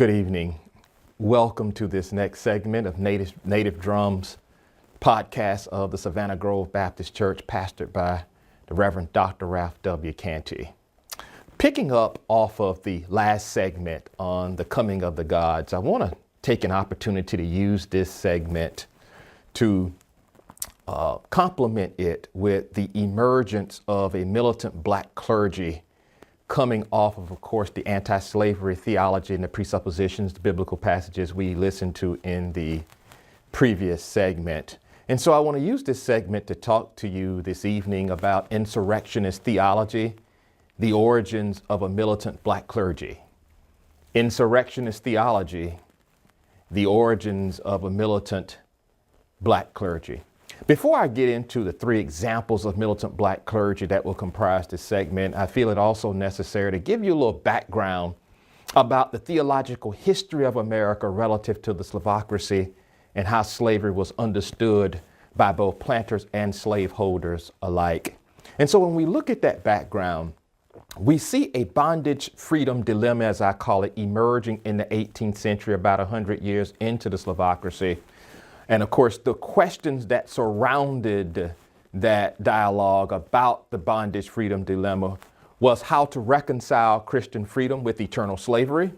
Good evening. Welcome to this next segment of Native Drums podcast of the Savannah Grove Baptist Church, pastored by the Reverend Dr. Ralph W. Canty. Picking up off of the last segment on the coming of the gods, I want to take an opportunity to use this segment to complement it with the emergence of a militant black clergy coming off of course, the anti-slavery theology and the presuppositions, the biblical passages we listened to in the previous segment. And so I want to use this segment to talk to you this evening about insurrectionist theology, the origins of a militant black clergy. Insurrectionist theology, the origins of a militant black clergy. Before I get into the three examples of militant black clergy that will comprise this segment, I feel it also necessary to give you a little background about the theological history of America relative to the slavocracy and how slavery was understood by both planters and slaveholders alike. And so when we look at that background, we see a bondage freedom dilemma, as I call it, emerging in the 18th century, about 100 years into the slavocracy. And of course, the questions that surrounded that dialogue about the bondage freedom dilemma was how to reconcile Christian freedom with eternal slavery.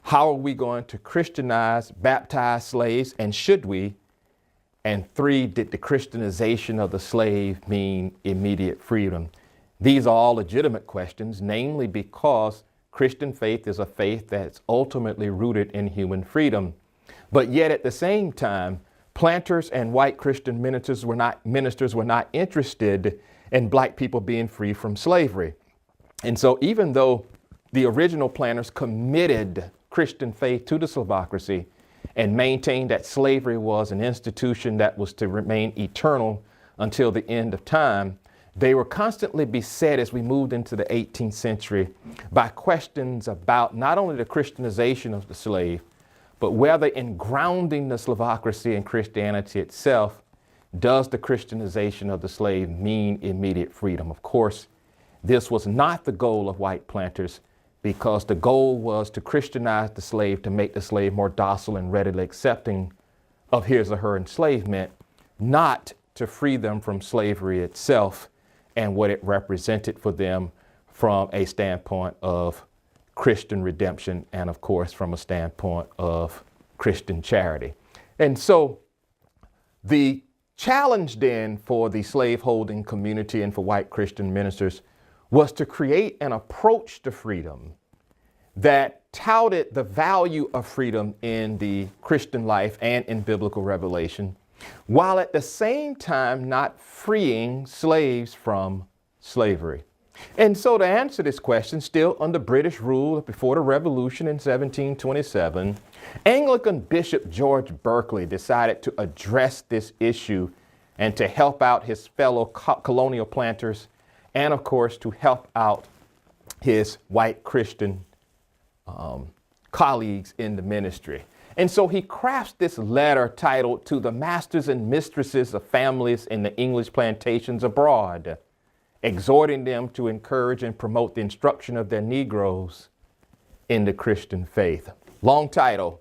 How are we going to Christianize, baptize slaves, and should we? And three, did the Christianization of the slave mean immediate freedom? These are all legitimate questions, namely because Christian faith is a faith that's ultimately rooted in human freedom. But yet at the same time, planters and white Christian ministers were not interested in black people being free from slavery. And so even though the original planters committed Christian faith to the slavocracy and maintained that slavery was an institution that was to remain eternal until the end of time, they were constantly beset as we moved into the 18th century by questions about not only the Christianization of the slave, but whether in grounding the slavocracy in Christianity itself, does the Christianization of the slave mean immediate freedom? Of course, this was not the goal of white planters, because the goal was to Christianize the slave, to make the slave more docile and readily accepting of his or her enslavement, not to free them from slavery itself and what it represented for them from a standpoint of Christian redemption, and of course, from a standpoint of Christian charity. And so the challenge then for the slaveholding community and for white Christian ministers was to create an approach to freedom that touted the value of freedom in the Christian life and in biblical revelation, while at the same time not freeing slaves from slavery. And so to answer this question, still under British rule before the Revolution in 1727, Anglican Bishop George Berkeley decided to address this issue and to help out his fellow colonial planters and, of course, to help out his white Christian colleagues in the ministry. And so he crafts this letter titled "To the Masters and Mistresses of Families in the English Plantations Abroad," exhorting them to encourage and promote the instruction of their Negroes in the Christian faith. Long title,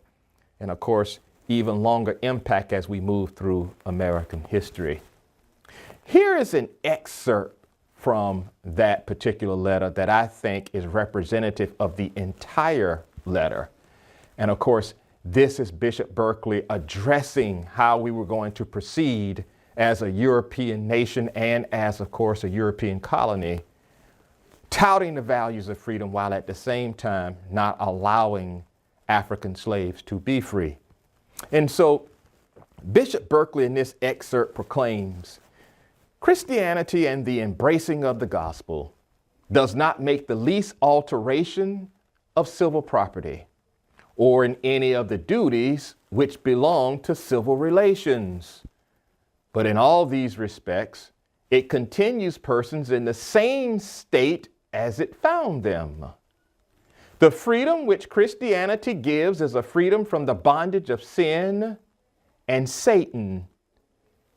and of course, even longer impact as we move through American history. Here is an excerpt from that particular letter that I think is representative of the entire letter. And of course, this is Bishop Berkeley addressing how we were going to proceed as a European nation and as, of course, a European colony, touting the values of freedom while at the same time not allowing African slaves to be free. And so Bishop Berkeley in this excerpt proclaims, "Christianity and the embracing of the gospel does not make the least alteration of civil property or in any of the duties which belong to civil relations. But in all these respects, it continues persons in the same state as it found them. The freedom which Christianity gives is a freedom from the bondage of sin and Satan,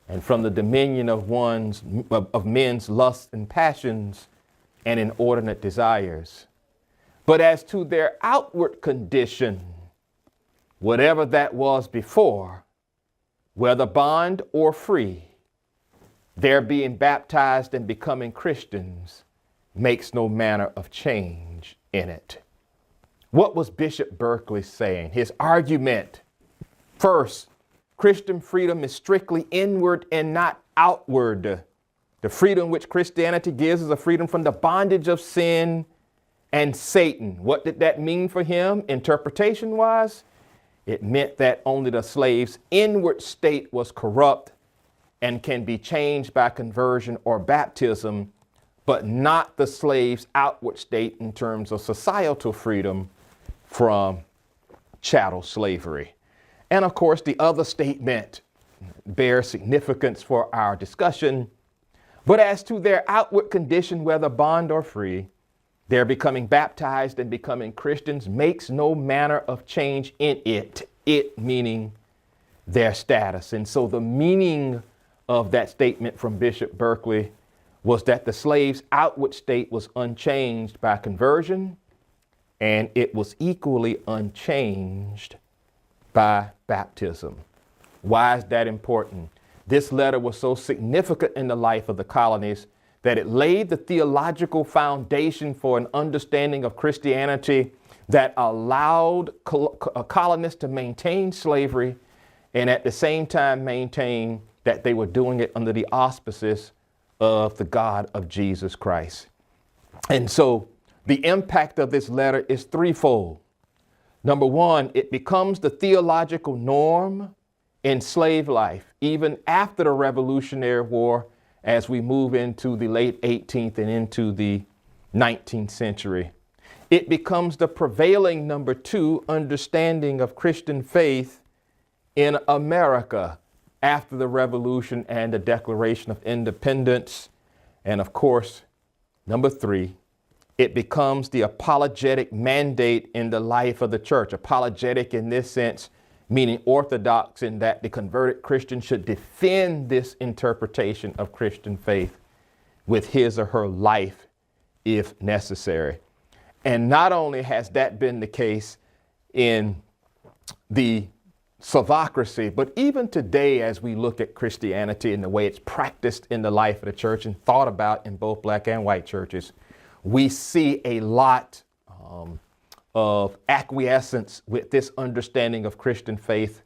and from the dominion of men's lusts and passions and inordinate desires. But as to their outward condition, whatever that was before, whether bond or free, their being baptized and becoming Christians makes no manner of change in it. What was Bishop Berkeley saying? His argument: first, Christian freedom is strictly inward and not outward. The freedom which Christianity gives is a freedom from the bondage of sin and Satan. What did that mean for him interpretation-wise? It meant that only the slave's inward state was corrupt and can be changed by conversion or baptism, but not the slave's outward state in terms of societal freedom from chattel slavery. And of course, the other statement bears significance for our discussion. But as to their outward condition, whether bond or free, their becoming baptized and becoming Christians makes no manner of change in it. It meaning their status. And so the meaning of that statement from Bishop Berkeley was that the slave's outward state was unchanged by conversion, and it was equally unchanged by baptism. Why is that important? This letter was so significant in the life of the colonies that it laid the theological foundation for an understanding of Christianity that allowed colonists to maintain slavery and at the same time maintain that they were doing it under the auspices of the God of Jesus Christ. And so the impact of this letter is threefold. Number one, it becomes the theological norm in slave life, even after the Revolutionary War, as we move into the late 18th and into the 19th century. It becomes the prevailing, number two, understanding of Christian faith in America after the Revolution and the Declaration of Independence. And of course, number three, it becomes the apologetic mandate in the life of the church. Apologetic in this sense, meaning orthodox, in that the converted Christian should defend this interpretation of Christian faith with his or her life if necessary. And not only has that been the case in the Slavocracy, but even today, as we look at Christianity and the way it's practiced in the life of the church and thought about in both black and white churches, we see a lot of acquiescence with this understanding of Christian faith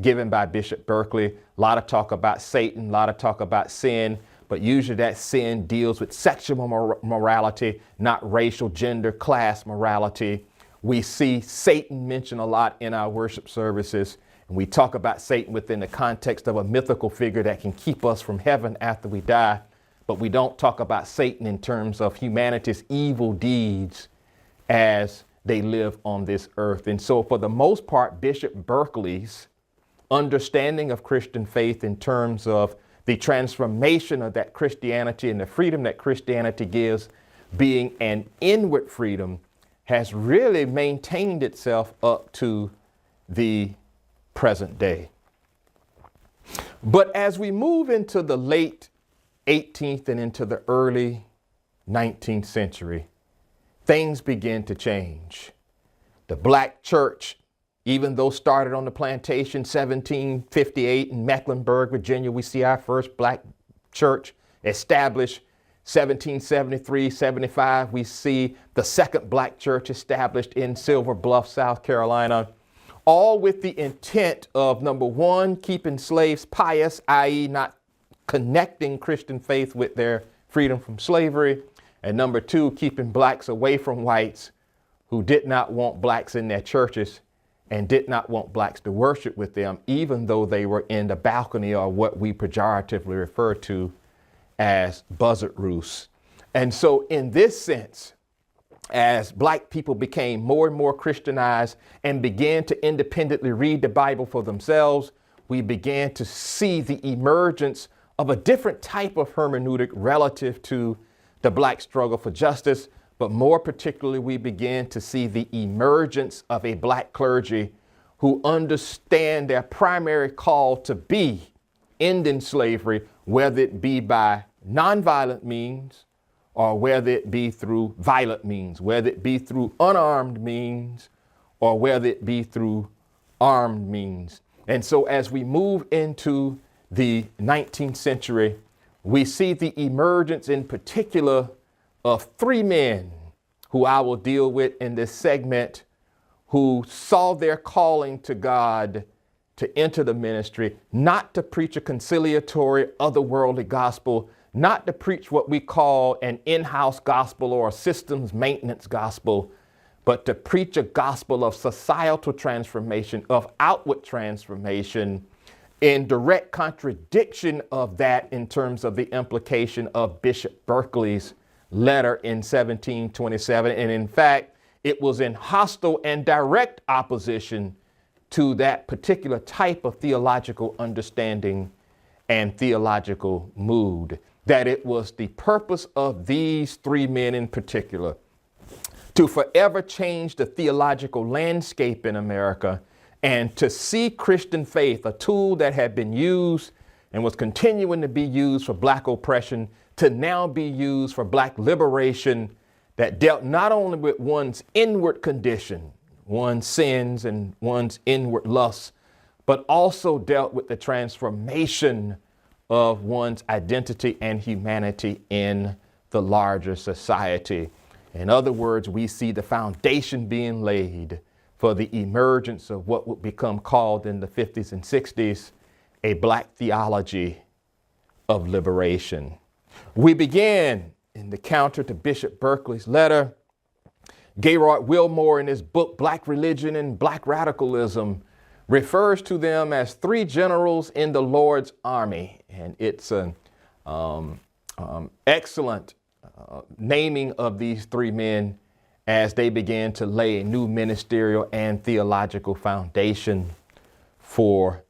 given by Bishop Berkeley. A lot of talk about Satan, a lot of talk about sin, but usually that sin deals with sexual morality, not racial, gender, class morality. We see Satan mentioned a lot in our worship services, and we talk about Satan within the context of a mythical figure that can keep us from heaven after we die. But we don't talk about Satan in terms of humanity's evil deeds as they live on this earth. And so for the most part, Bishop Berkeley's understanding of Christian faith in terms of the transformation of that Christianity and the freedom that Christianity gives being an inward freedom has really maintained itself up to the present day. But as we move into the late 18th and into the early 19th century, things begin to change. The black church, even though started on the plantation 1758 in Mecklenburg, Virginia, we see our first black church established 1773, 75. We see the second black church established in Silver Bluff, South Carolina, all with the intent of, number one, keeping slaves pious, i.e. not connecting Christian faith with their freedom from slavery. And number two, keeping blacks away from whites who did not want blacks in their churches and did not want blacks to worship with them, even though they were in the balcony, or what we pejoratively refer to as buzzard roosts. And so in this sense, as black people became more and more Christianized and began to independently read the Bible for themselves, we began to see the emergence of a different type of hermeneutic relative to the black struggle for justice. But more particularly, we began to see the emergence of a black clergy who understand their primary call to be ending slavery, whether it be by nonviolent means or whether it be through violent means, whether it be through unarmed means or whether it be through armed means. And so as we move into the 19th century, we see the emergence in particular of three men who I will deal with in this segment, who saw their calling to God to enter the ministry, not to preach a conciliatory, otherworldly gospel, not to preach what we call an in-house gospel or a systems maintenance gospel, but to preach a gospel of societal transformation, of outward transformation, in direct contradiction of that in terms of the implication of Bishop Berkeley's letter in 1727. And in fact, it was in hostile and direct opposition to that particular type of theological understanding and theological mood, that it was the purpose of these three men in particular to forever change the theological landscape in America and to see Christian faith, a tool that had been used and was continuing to be used for Black oppression, to now be used for Black liberation, that dealt not only with one's inward condition, one's sins and one's inward lusts, but also dealt with the transformation of one's identity and humanity in the larger society. In other words, we see the foundation being laid for the emergence of what would become called in the 50s and 60s a Black theology of liberation. We began in the counter to Bishop Berkeley's letter. Gaylord Wilmore, in his book, Black Religion and Black Radicalism, refers to them as three generals in the Lord's army. And it's an excellent naming of these three men as they began to lay a new ministerial and theological foundation for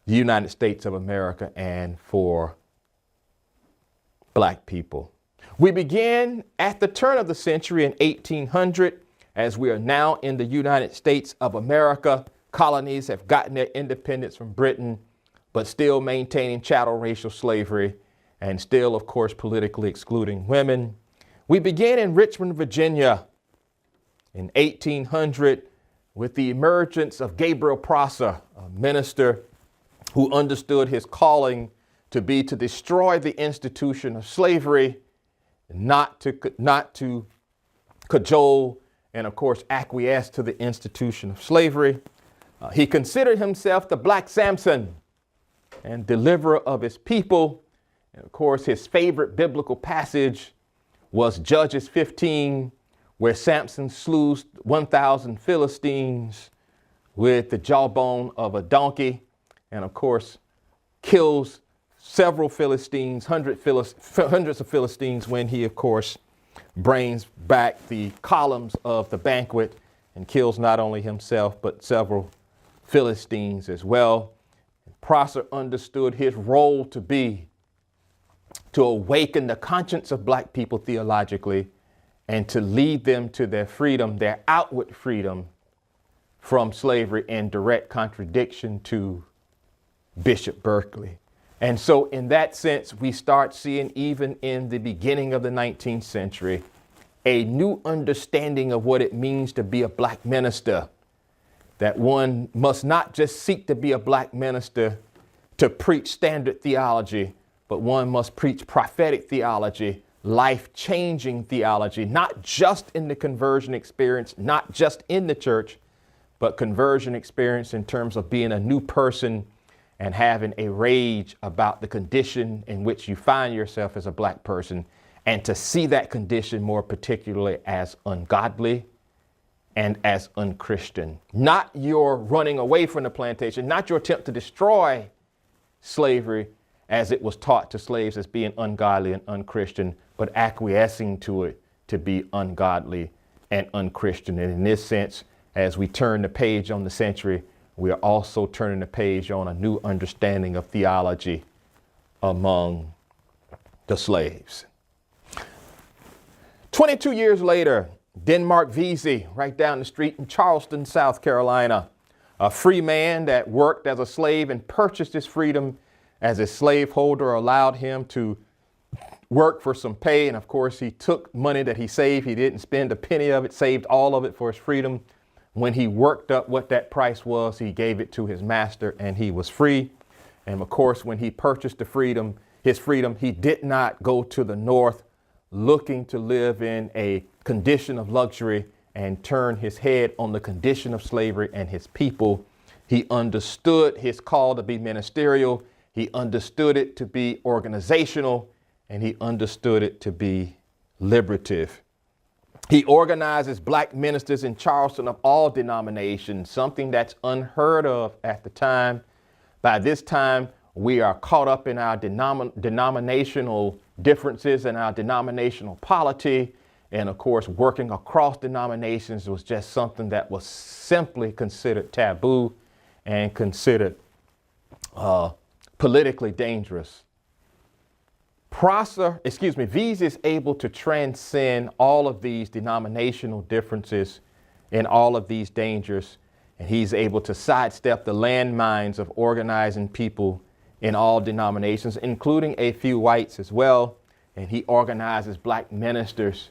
the United States of America and for Black people. We began at the turn of the century in 1800, as we are now in the United States of America. Colonies have gotten their independence from Britain, but still maintaining chattel racial slavery and still, of course, politically excluding women. We began in Richmond, Virginia in 1800 with the emergence of Gabriel Prosser, a minister who understood his calling to be to destroy the institution of slavery, not to cajole and, of course, acquiesce to the institution of slavery. He considered himself the Black Samson and deliverer of his people. And, of course, his favorite biblical passage was Judges 15, where Samson slew 1,000 Philistines with the jawbone of a donkey, and, of course, kills several Philistines, hundreds of Philistines, when he, of course, brings back the columns of the banquet and kills not only himself, but several Philistines as well. Prosser understood his role to be to awaken the conscience of Black people theologically and to lead them to their freedom, their outward freedom from slavery, in direct contradiction to Bishop Berkeley. And so in that sense, we start seeing, even in the beginning of the 19th century, a new understanding of what it means to be a Black minister, that one must not just seek to be a Black minister to preach standard theology, but one must preach prophetic theology, life-changing theology, not just in the conversion experience, not just in the church, but conversion experience in terms of being a new person and having a rage about the condition in which you find yourself as a Black person, and to see that condition more particularly as ungodly and as unchristian. Not your running away from the plantation, not your attempt to destroy slavery as it was taught to slaves as being ungodly and unchristian, but acquiescing to it to be ungodly and unchristian. And in this sense, as we turn the page on the century, we are also turning the page on a new understanding of theology among the slaves. 22 years later, Denmark Vesey, right down the street in Charleston, South Carolina, a free man that worked as a slave and purchased his freedom as a slaveholder, allowed him to work for some pay. And of course, he took money that he saved. He didn't spend a penny of it, saved all of it for his freedom. When he worked up what that price was, he gave it to his master and he was free. And of course, when he purchased his freedom, he did not go to the north looking to live in a condition of luxury and turn his head on the condition of slavery and his people. He understood his call to be ministerial. He understood it to be organizational, and he understood it to be liberative. He organizes black ministers in Charleston of all denominations, something that's unheard of at the time. By this time, we are caught up in our denominational differences and our denominational polity. And of course, working across denominations was just something that was simply considered taboo and considered politically dangerous. Vesey is able to transcend all of these denominational differences and all of these dangers. And he's able to sidestep the landmines of organizing people in all denominations, including a few whites as well. And he organizes black ministers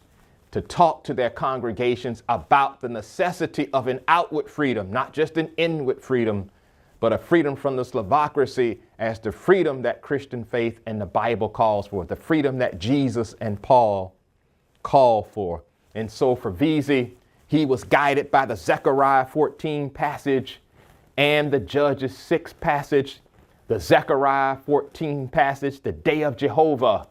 to talk to their congregations about the necessity of an outward freedom, not just an inward freedom, but a freedom from the slavocracy as the freedom that Christian faith and the Bible calls for, the freedom that Jesus and Paul call for. And so for Vesey, he was guided by the Zechariah 14 passage and the Judges 6 passage, the Zechariah 14 passage, the day of Jehovah,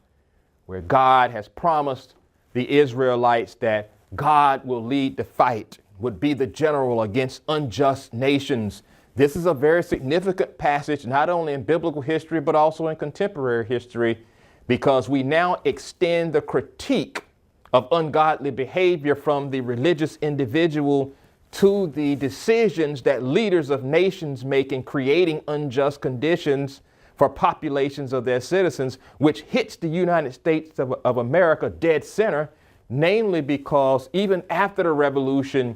where God has promised the Israelites that God will lead the fight, would be the general against unjust nations. This is a very significant passage, not only in biblical history, but also in contemporary history, because we now extend the critique of ungodly behavior from the religious individual to the decisions that leaders of nations make in creating unjust conditions for populations of their citizens, which hits the United States of America dead center, namely because even after the revolution,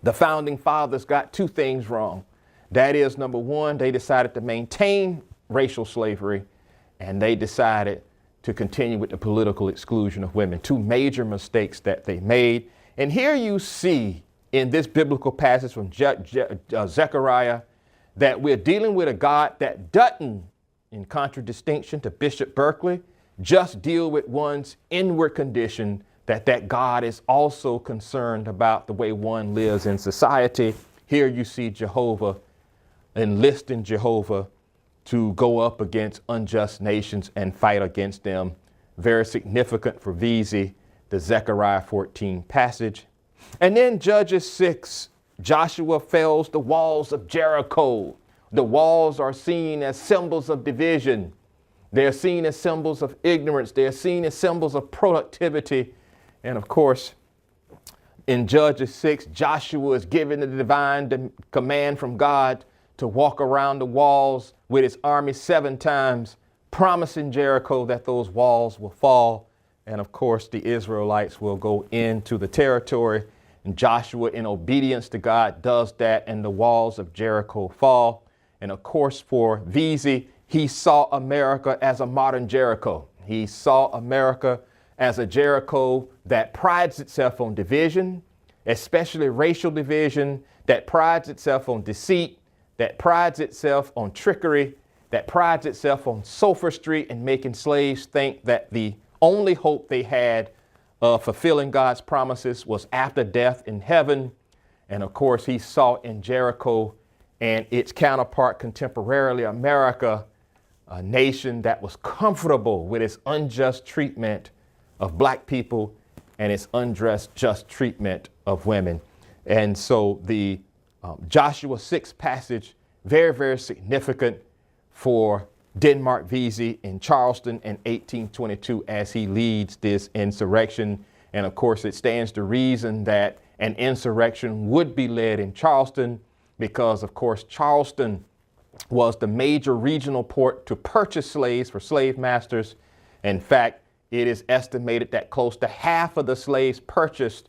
the founding fathers got two things wrong. That is, number one, they decided to maintain racial slavery, and they decided to continue with the political exclusion of women. Two major mistakes that they made. And here you see in this biblical passage from Zechariah that we're dealing with a God that doesn't, in contradistinction to Bishop Berkeley, just deal with one's inward condition, that God is also concerned about the way one lives in society. Here you see Jehovah enlisting Jehovah to go up against unjust nations and fight against them. Very significant for Vesey, the Zechariah 14 passage. And then Judges 6, Joshua fells the walls of Jericho. The walls are seen as symbols of division. They're seen as symbols of ignorance. They're seen as symbols of productivity. And of course, in Judges 6, Joshua is given the divine command from God to walk around the walls with his army 7 times, promising Jericho that those walls will fall. And of course, the Israelites will go into the territory. And Joshua, in obedience to God, does that, and the walls of Jericho fall. And of course, for Vesey, he saw America as a modern Jericho. He saw America as a Jericho that prides itself on division, especially racial division, that prides itself on deceit, that prides itself on trickery, that prides itself on sophistry and making slaves think that the only hope they had of fulfilling God's promises was after death in heaven. And of course, he saw in Jericho and its counterpart contemporarily, America, a nation that was comfortable with its unjust treatment of black people and its unjust treatment of women. And so the Joshua 6 passage, very, very significant for Denmark Vesey in Charleston in 1822 as he leads this insurrection. And of course, it stands to reason that an insurrection would be led in Charleston because, of course, Charleston was the major regional port to purchase slaves for slave masters. In fact, it is estimated that close to half of the slaves purchased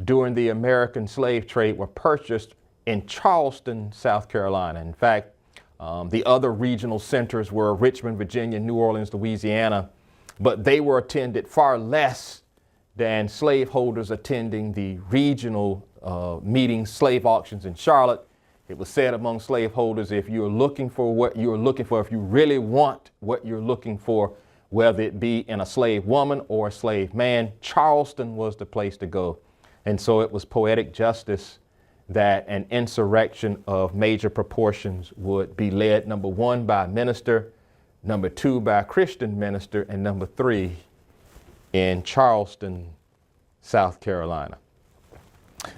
during the American slave trade were purchased in Charleston, South Carolina. In fact, the other regional centers were Richmond, Virginia, New Orleans, Louisiana, but they were attended far less than slaveholders attending the regional meetings, slave auctions in Charlotte. It was said among slaveholders, if you're looking for what you're looking for, if you really want what you're looking for, whether it be in a slave woman or a slave man, Charleston was the place to go. And so it was poetic justice that an insurrection of major proportions would be led, number one, by a minister, number two, by a Christian minister, and number three, in Charleston, South Carolina.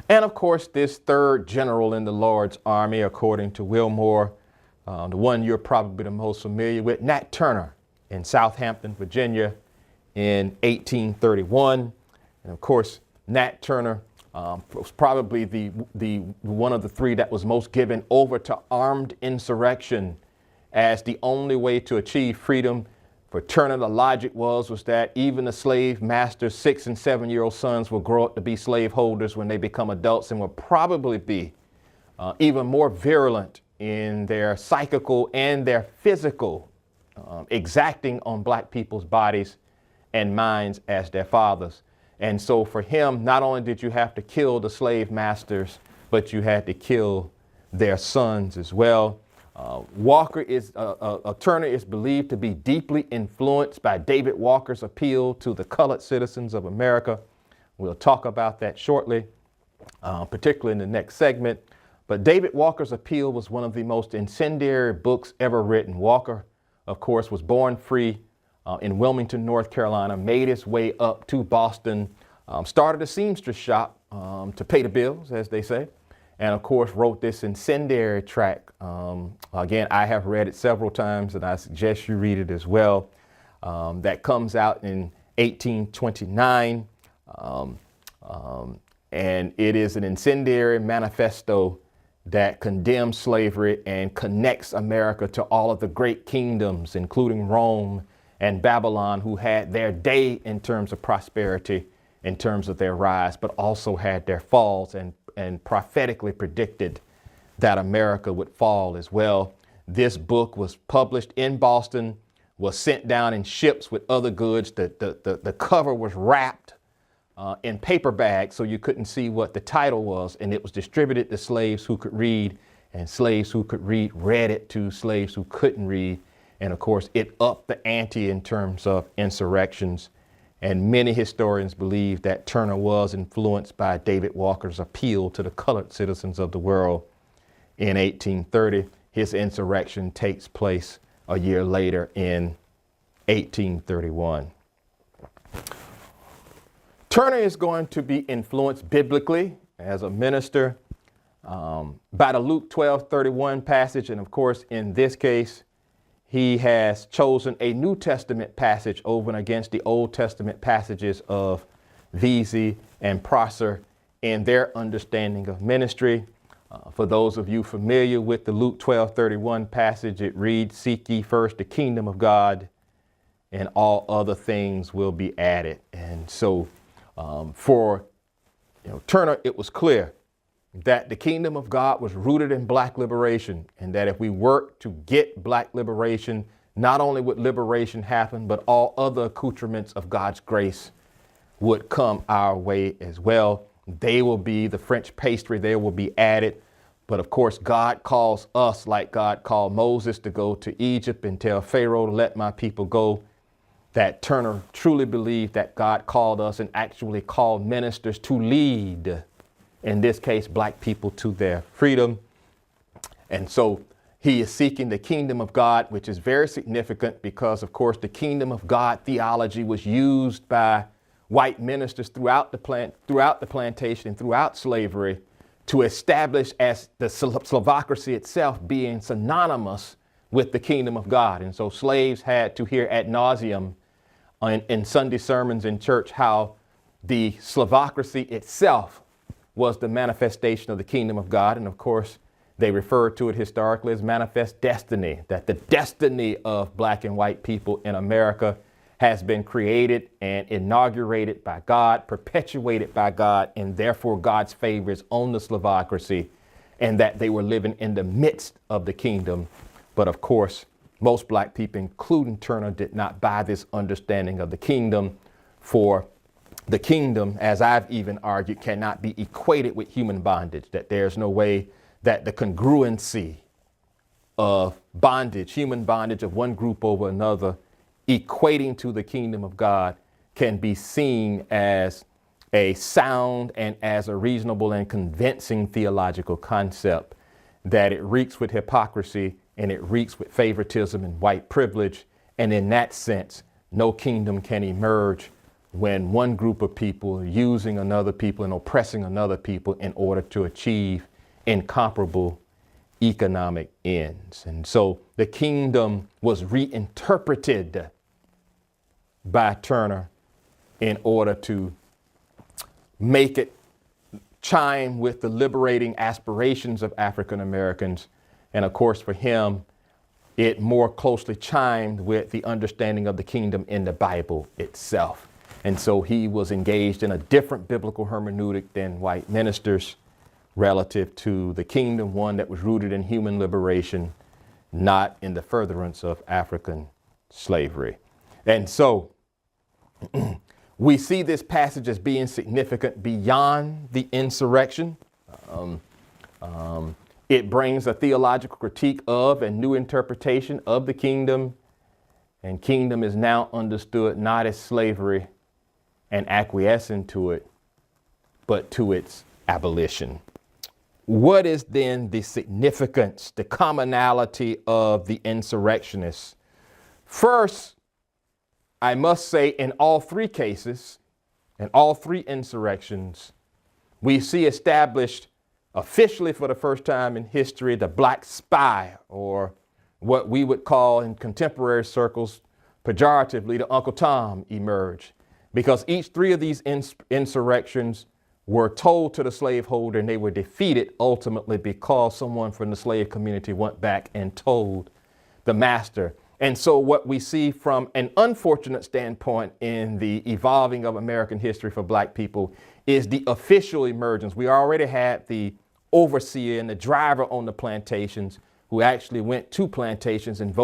And of course, this third general in the Lord's army, according to Wilmore, the one you're probably the most familiar with, Nat Turner in Southampton, Virginia in 1831. And of course, Nat Turner was probably the one of the three that was most given over to armed insurrection as the only way to achieve freedom. For Turner, the logic was that even the slave masters' 6- and 7-year-old sons will grow up to be slaveholders when they become adults and will probably be even more virulent in their psychical and their physical exacting on black people's bodies and minds as their fathers. And so for him, not only did you have to kill the slave masters, but you had to kill their sons as well. Turner is believed to be deeply influenced by David Walker's appeal to the colored citizens of America. We'll talk about that shortly, particularly in the next segment. But David Walker's appeal was one of the most incendiary books ever written. Walker, of course, was born free in Wilmington, North Carolina, made his way up to Boston, started a seamstress shop to pay the bills, as they say. And of course, wrote this incendiary tract. Again, I have read it several times and I suggest you read it as well. That comes out in 1829. And it is an incendiary manifesto that condemns slavery and connects America to all of the great kingdoms, including Rome and Babylon, who had their day in terms of prosperity, in terms of their rise, but also had their falls and prophetically predicted that America would fall as well. This book was published in Boston, was sent down in ships with other goods. The cover was wrapped in paper bags so you couldn't see what the title was, and it was distributed to slaves who could read, and slaves who could read read it to slaves who couldn't read. And of course, it upped the ante in terms of insurrections. And many historians believe that Turner was influenced by David Walker's appeal to the colored citizens of the world. In 1830, his insurrection takes place a year later in 1831. Turner is going to be influenced biblically as a minister by the Luke 12:31 passage. And of course, in this case, he has chosen a New Testament passage over and against the Old Testament passages of Vesey and Prosser in their understanding of ministry. For those of you familiar with the Luke 12:31 passage, it reads, "Seek ye first the kingdom of God, and all other things will be added." And so for Turner, it was clear that the kingdom of God was rooted in black liberation, and that if we work to get black liberation, not only would liberation happen, but all other accoutrements of God's grace would come our way as well. They will be the French pastry, they will be added. But of course, God calls us, like God called Moses, to go to Egypt and tell Pharaoh to let my people go. That Turner truly believed that God called us and actually called ministers to lead, in this case, black people, to their freedom. And so he is seeking the kingdom of God, which is very significant because, of course, the kingdom of God theology was used by white ministers throughout the plantation and throughout slavery to establish as the Slavocracy itself being synonymous with the kingdom of God. And so slaves had to hear ad nauseum in Sunday sermons in church how the Slavocracy itself was the manifestation of the kingdom of God. And of course, they refer to it historically as manifest destiny, that the destiny of black and white people in America has been created and inaugurated by God, perpetuated by God, and therefore God's favor is on the Slavocracy, and that they were living in the midst of the kingdom. But of course, most black people, including Turner, did not buy this understanding of the kingdom. For the kingdom, as I've even argued, cannot be equated with human bondage, that there's no way that the congruency of bondage, human bondage of one group over another, equating to the kingdom of God, can be seen as a sound and as a reasonable and convincing theological concept, that it reeks with hypocrisy and it reeks with favoritism and white privilege. And in that sense, no kingdom can emerge when one group of people are using another people and oppressing another people in order to achieve incomparable economic ends. And so the kingdom was reinterpreted by Turner in order to make it chime with the liberating aspirations of African Americans. And of course, for him, it more closely chimed with the understanding of the kingdom in the Bible itself. And so he was engaged in a different biblical hermeneutic than white ministers relative to the kingdom, one that was rooted in human liberation, not in the furtherance of African slavery. And so we see this passage as being significant beyond the insurrection. It brings a theological critique of and new interpretation of the kingdom. And kingdom is now understood not as slavery and acquiescing to it, but to its abolition. What is then the significance, the commonality of the insurrectionists? First, I must say in all three cases, in all three insurrections, we see established officially for the first time in history the black spy, or what we would call in contemporary circles pejoratively the Uncle Tom, emerge. Because each three of these insurrections were told to the slaveholder, and they were defeated ultimately because someone from the slave community went back and told the master. And so what we see from an unfortunate standpoint in the evolving of American history for black people is the official emergence. We already had the overseer and the driver on the plantations who actually went to plantations and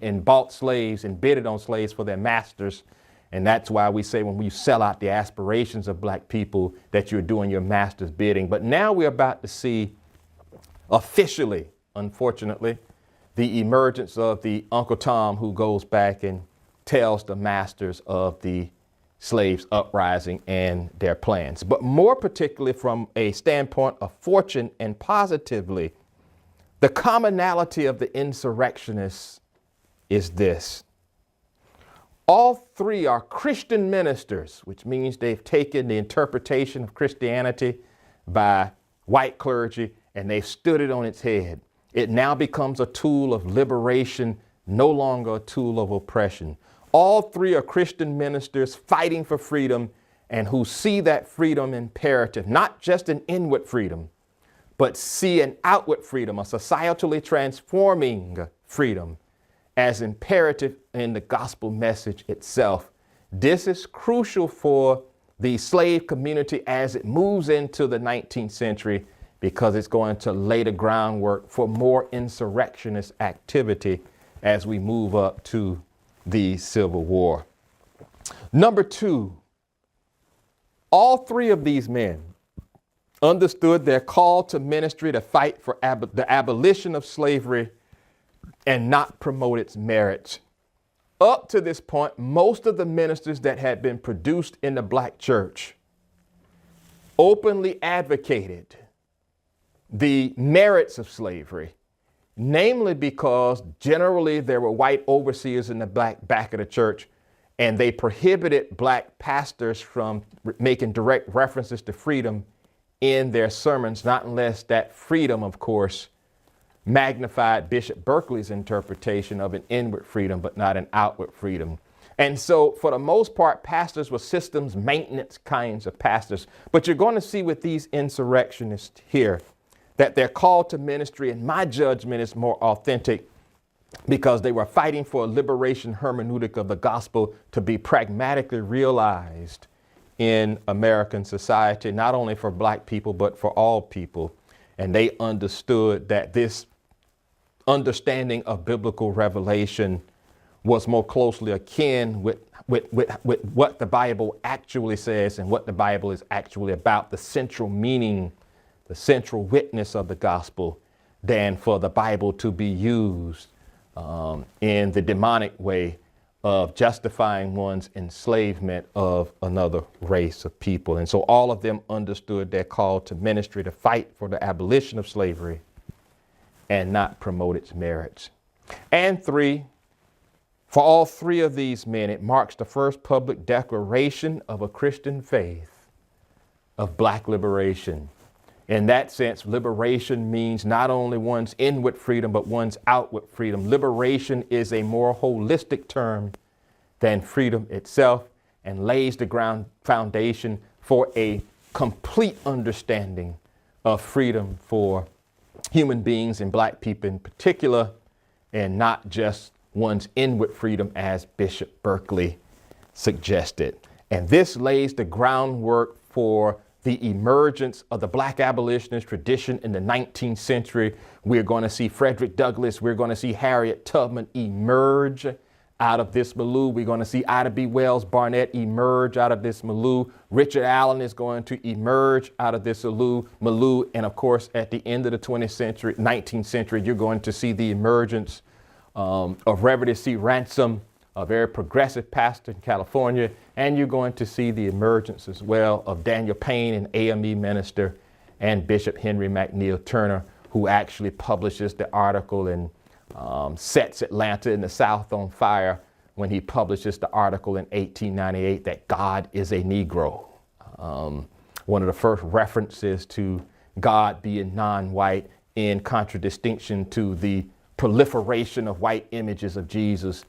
and bought slaves and bidded on slaves for their masters. And that's why we say when we sell out the aspirations of black people that you're doing your master's bidding. But now we're about to see officially, unfortunately, the emergence of the Uncle Tom who goes back and tells the masters of the slaves' uprising and their plans. But more particularly from a standpoint of fortune and positively, the commonality of the insurrectionists is this. All three are Christian ministers, which means they've taken the interpretation of Christianity by white clergy and they've stood it on its head. It now becomes a tool of liberation, no longer a tool of oppression. All three are Christian ministers fighting for freedom and who see that freedom imperative, not just an inward freedom, but see an outward freedom, a societally transforming freedom, as imperative in the gospel message itself. This is crucial for the slave community as it moves into the 19th century, because it's going to lay the groundwork for more insurrectionist activity as we move up to the Civil War. Number two, all three of these men understood their call to ministry to fight for the abolition of slavery and not promote its merits. Up to this point, most of the ministers that had been produced in the black church openly advocated the merits of slavery, namely because generally there were white overseers in the back of the church, and they prohibited black pastors from making direct references to freedom in their sermons, not unless that freedom, of course, magnified Bishop Berkeley's interpretation of an inward freedom, but not an outward freedom. And so for the most part, pastors were systems maintenance kinds of pastors. But you're going to see with these insurrectionists here that their call to ministry, in my judgment, is more authentic because they were fighting for a liberation hermeneutic of the gospel to be pragmatically realized in American society, not only for black people, but for all people. And they understood that this understanding of biblical revelation was more closely akin with what the Bible actually says and what the Bible is actually about, the central meaning, the central witness of the gospel, than for the Bible to be used in the demonic way of justifying one's enslavement of another race of people. And so all of them understood their call to ministry, to fight for the abolition of slavery and not promote its merits. And three, for all three of these men, it marks the first public declaration of a Christian faith of Black liberation. In that sense, liberation means not only one's inward freedom, but one's outward freedom. Liberation is a more holistic term than freedom itself and lays the foundation for a complete understanding of freedom for human beings and Black people in particular, and not just one's inward freedom as Bishop Berkeley suggested. And this lays the groundwork for the emergence of the Black abolitionist tradition in the 19th century. We're going to see Frederick Douglass, we're going to see Harriet Tubman emerge out of this milieu. We're going to see Ida B. Wells Barnett emerge out of this milieu. Richard Allen is going to emerge out of this milieu. And of course, at the end of the 19th century, you're going to see the emergence of Reverend C. Ransom, a very progressive pastor in California, and you're going to see the emergence as well of Daniel Payne, an AME minister, and Bishop Henry McNeil Turner, who actually publishes the article and sets Atlanta in the South on fire when he publishes the article in 1898 that God is a Negro. One of the first references to God being non-white, in contradistinction to the proliferation of white images of Jesus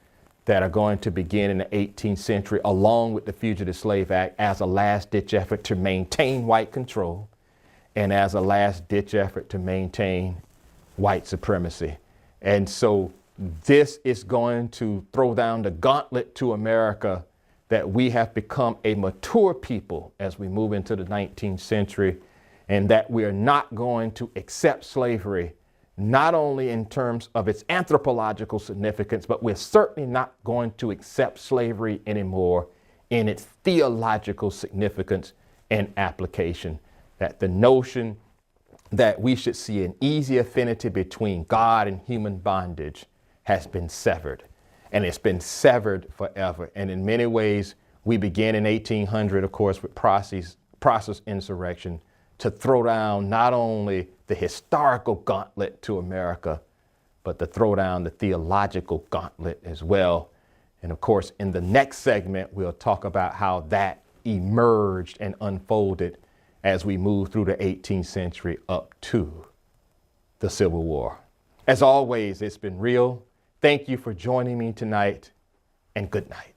that are going to begin in the 18th century, along with the Fugitive Slave Act, as a last-ditch effort to maintain white control and as a last-ditch effort to maintain white supremacy. And so this is going to throw down the gauntlet to America that we have become a mature people as we move into the 19th century, and that we are not going to accept slavery, not only in terms of its anthropological significance, but we're certainly not going to accept slavery anymore in its theological significance and application. That the notion that we should see an easy affinity between God and human bondage has been severed, and it's been severed forever. And in many ways, we began in 1800, of course, with process insurrection, to throw down not only the historical gauntlet to America, but to throw down the theological gauntlet as well. And of course, in the next segment, we'll talk about how that emerged and unfolded as we move through the 18th century up to the Civil War. As always, it's been real. Thank you for joining me tonight, and good night.